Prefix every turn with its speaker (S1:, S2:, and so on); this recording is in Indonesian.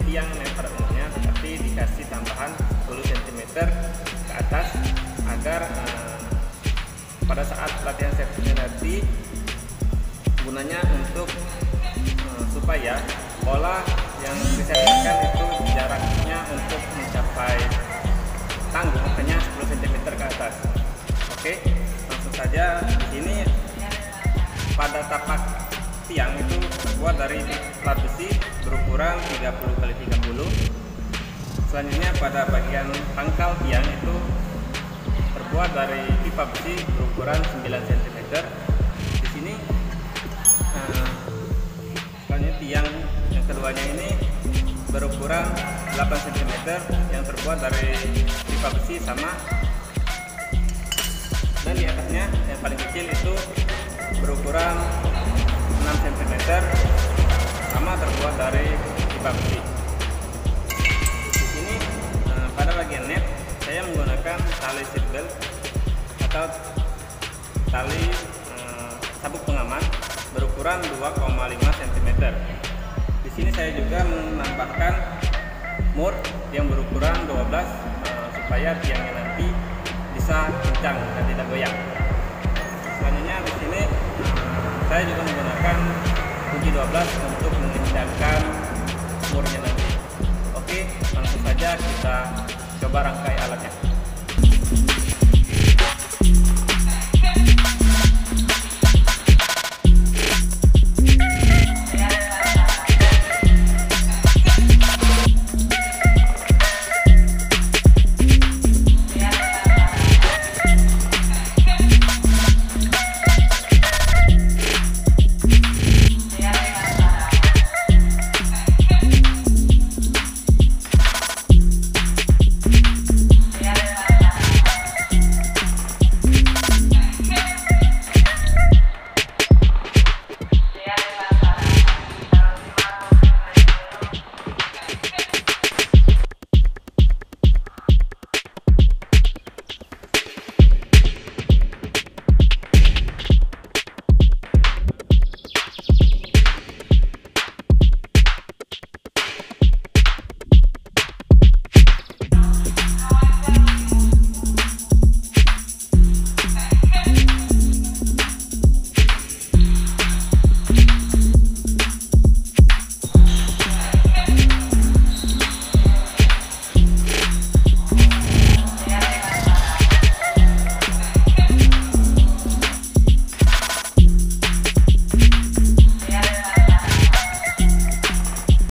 S1: tiang net pada umumnya, tetapi dikasih tambahan 10 cm ke atas agar pada saat latihan safety nanti gunanya untuk supaya bola yang diserahkan itu jaraknya untuk mencapai tanggung hanya 10 cm ke atas. Oke, langsung saja. Di sini pada tapak tiang itu terbuat dari plat besi berukuran 30x30. Selanjutnya pada bagian pangkal tiang itu terbuat dari pipa besi berukuran 9 cm. Di sini selanjutnya tiang yang keduanya ini berukuran 8 cm yang terbuat dari pipa besi sama, dan di atasnya yang paling kecil itu berukuran 6 cm sama terbuat dari pipa besi. Di sini pada bagian net saya menggunakan tali seat belt atau tali sabuk pengaman berukuran 2,5 cm. Di sini saya juga menambahkan mur yang berukuran 12 supaya tiangnya nanti bisa kencang dan tidak goyang. Selanjutnya di sini saya juga menggunakan kunci 12 untuk mengencangkan murnya nanti. Oke, langsung saja kita coba rangkai alatnya.